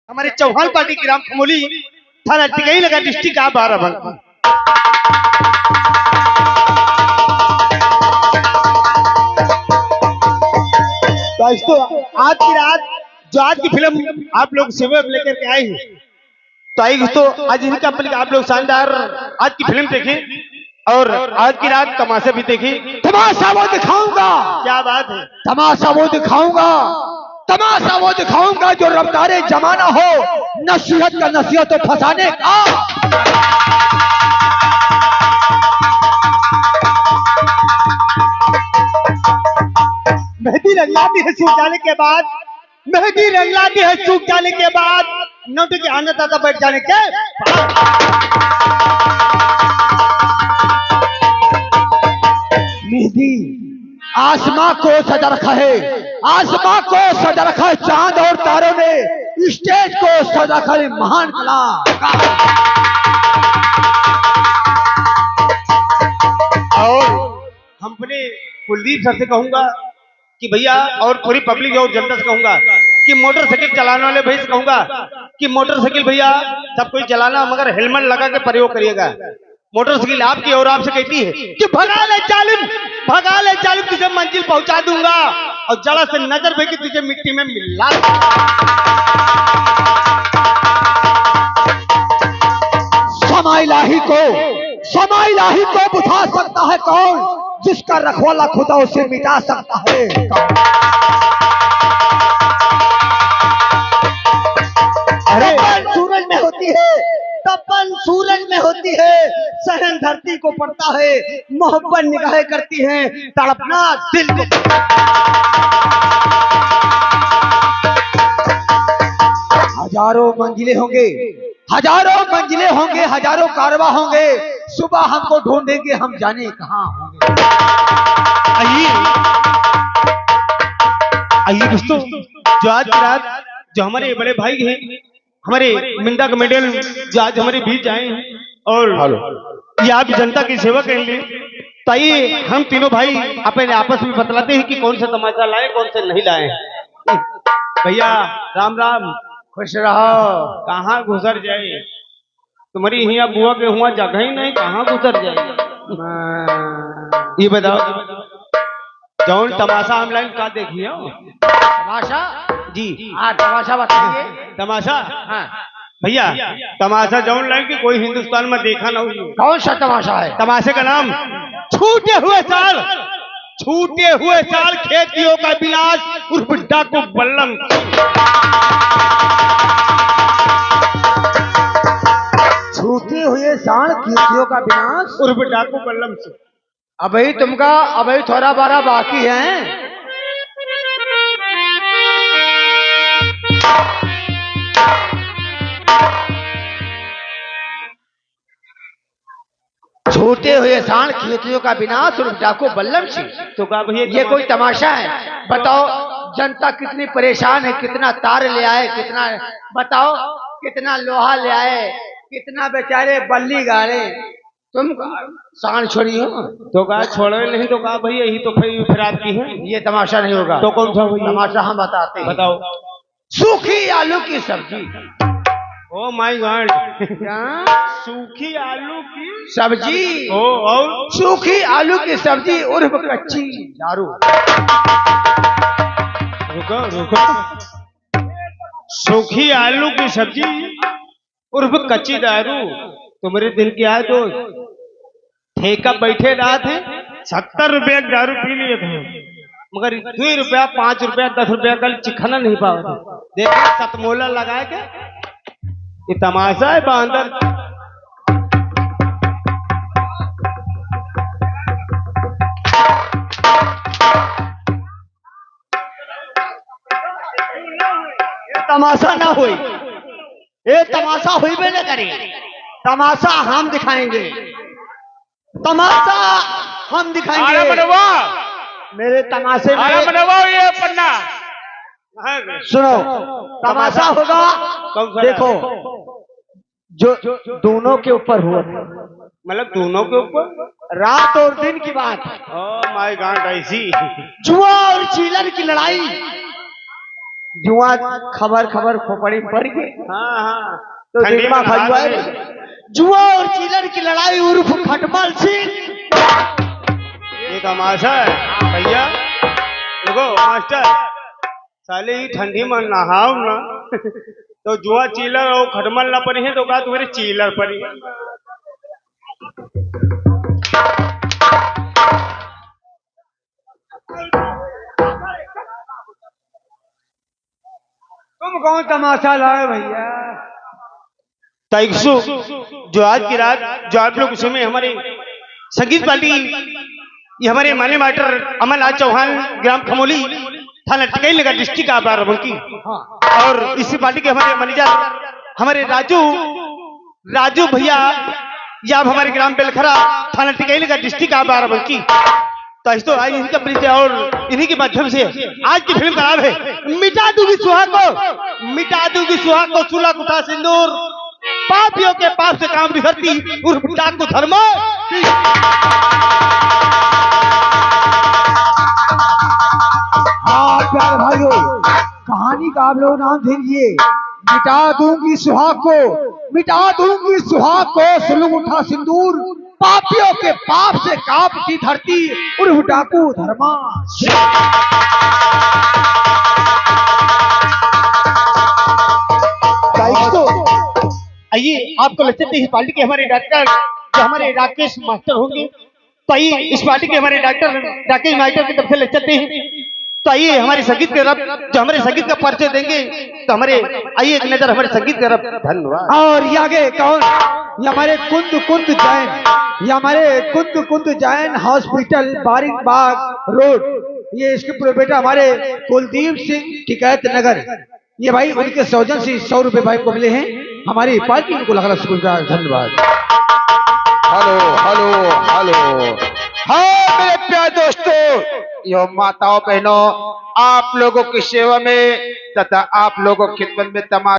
हमारे चौहान पार्टी की राम खमोली थाना टिकई लगा डिस्ट्रिक्ट आप बाराबंकी। दोस्तों आज की रात जो आज की फिल्म आप लोग सेवा लेकर के आए हैं तो आई तो आज इनका आप लोग शानदार आज की फिल्म देखें और आज की रात तमाशा भी देखें। तमाशा वो दिखाऊंगा, क्या बात है, तमाशा वो दिखाऊंगा, तमाशा वो दिखाऊंगा जो रफ्तारे जमाना हो, नसीहत का नसीहत तो फंसाने का। मेहंदी रंगलाती है सूख जाने के बाद, मेहंदी रंगलाती है सूख जाने के बाद, नोट के आना दादा बैठ जाने के मेहंदी आसमां को सजा रखा है, आसमां को सजा रखा है चांद और तारों ने, स्टेज को सजा रखा है महान कला। और हम अपने कुलदीप सर से कहूंगा कि भैया और पूरी पब्लिक और जनता से कहूंगा कि मोटरसाइकिल चलाने वाले भाई से कहूंगा कि मोटरसाइकिल भैया सब कोई चलाना मगर हेलमेट लगा के प्रयोग करिएगा। मोटरसाइकिल आपकी और आपसे कहती है कि भगा ले जालिम तुझे मंजिल पहुंचा दूंगा और जरा से नजर फेंकी तुझे मिट्टी में मिला। समा इलाही को बुझा सकता है कौन, जिसका रखवाला खुदा उसे मिटा सकता है। तपन सूरज में होती है, तपन सूरज में होती है, सहन धरती को पड़ता है, मोहब्बत निगाहें करती हैं, तड़पना दिल को। हजारों मंजिलें होंगे, हजारों मंजिलें होंगे, हजारों कारवा होंगे, सुबह हमको ढूंढेंगे हम जाने कहां होंगे। आइए दोस्तों, जो आज की रात जो हमारे बड़े भाई हैं, हमारे मिंदा कमेडियन जो आज हमारे बीच आए हैं और ये आप जनता की सेवा करने लिए, तो आइए हम तीनों भाई अपने आपस में बतलाते हैं कि कौन सा तमाशा लाए कौन से नहीं लाए। भैया राम राम, खुश रहो। कहाँ गुजर जाए तुम्हारी यहाँ बुआ के हुआ जगह ही नहीं, कहाँ गुजर जाए। ये बताओ जौन तमाशा हम लाइन का देखिए तमाशा जी। हाँ तमाशा बताइए। तमाशा हाँ भैया, तमाशा जौन लाइन की कोई हिंदुस्तान में देखा ना हुई। कौन सा तमाशा है? तमाशे का नाम छूटे हुए साल, छूटे हुए साल खेतियों का विनाश उर्फ डाकू बल्लम। छूटे हुए साल खेतियों का विनाश उर्फ डाकू बल्लम से। अभी तुमका अभी थोड़ा बारा बाकी है। छूटे हुए साल खेतियों का विनाश और डाकू बल्लम सिंह। तो कहा भैया ये कोई तमाशा है? बताओ जनता कितनी परेशान है, कितना तार ले आए, कितना बताओ कितना लोहा ले आए, कितना बेचारे बल्ली गाड़े, तुम शान छोड़ी हो। तो कहा छोड़े नहीं, तो कहा भैया यही तो फिर आपकी है। ये तमाशा नहीं होगा। तो कौन सा भैया? तमाशा हम बताते हैं। बताओ। सूखी आलू की सब्जी। ओ माय गॉड, सूखी आलू की सब्जी। ओ और सूखी आलू की सब्जी उर्फ कच्ची दारू। रुको रुको, सूखी आलू की सब्जी उर्फ कच्ची दारू। तुम्हारे दिल की आए तो ठेका बैठे रहा थे, 70 रुपया दारू पी लिए थे, मगर 2 रुपया 5 रुपया 10 रुपया कल चिखना नहीं पाओ। देखो सतमोला लगा के ये तमाशा है बांदर। तमाशा ना हुई, ये तमाशा हुई भी न करे। तमाशा हम दिखाएंगे, तमाशा हम दिखाएंगे। मेरे तमाशे में ये पन्ना सुनो, तमाशा होगा। देखो जो दोनों के ऊपर हुआ, मतलब दोनों के ऊपर रात और दिन की बात है। ओह माय गॉड, ऐसी जुआ और चीलर की लड़ाई जुआ खबर खबर खोपड़ी में पड़ गई। हाँ हाँ तो ठंडी दिमाग में खा नहा जुआ ले। जुआ और चिलर की लड़ाई उर्फ खटमल सिंह। ये तमाशा है भैया। देखो मास्टर, साले ही ठंडी में नहाओ ना तो जुआ चीलर और खटमल ना पड़ी है तो का तुम्हारे चीलर पड़ी है। तुम कौन तमाशा लाए भैया? ताइक्सु जो आज की रात जो आप लोग उसमें हमारे संगीत पार्टी, ये हमारे माने मास्टर अमरनाथ चौहान, ग्राम खमोली, थाना टिकई नगर, डिस्ट्रिक्ट आप बाराबंकी। और इसी पार्टी के हमारे मैनेजर हमारे राजू राजू भैया, या आप हमारे ग्राम बेलखरा, थाना टिकई नगर, डिस्ट्रिक्ट आप बाराबंकी। तो आज इनका परिचय और इन्हीं के माध्यम से आज की फिल्म का नाम है मिटा दूंगी सुहाग को, मिटा दूंगी सुहाग को, चूल्हा कुटा सिंदूर, पापियों के पाप से काम बिगड़ती उर्फ डाकू धर्मा। हाँ प्यारे भाइयों, कहानी का आप लोग नाम दीजिए मिटा दूंगी सुहाग को, मिटा दूंगी सुहाग को, सुलग उठा सिंदूर, पापियों के पाप से कांपती धरती उर्फ डाकू धर्मा। आइए आपको लगते हैं इस पार्टी के हमारे डॉक्टर जो हमारे राकेश मास्टर होंगे, तो आइए इस पार्टी के हमारे डॉक्टर राकेश मास्टर की तरफ से लेक्चर हैं। तो आइए हमारे संगीत के रब जो हमारे संगीत का परिचय देंगे, तो हमारे आइए एक नजर हमारे संगीत के रब। धन्यवाद। और ये आगे कौन? ये हमारे कुंद कुंद जैन, ये हमारे कुंद कुंद जैन हॉस्पिटल बारिक बाग रोड, ये इसके प्रोपराइटर हमारे कुलदीप सिंह टिकैत नगर। ये भाई उनके सौजन से 100 रुपए भाई को मिले हैं हमारी पार्टी, उनको लगा शुक्रिया, धन्यवाद। हेलो हेलो हेलो, हाँ मेरे प्यारे दोस्तों, यो माताओं बहनों, आप लोगों की सेवा में तथा आप लोगों की खिदमत में तमाम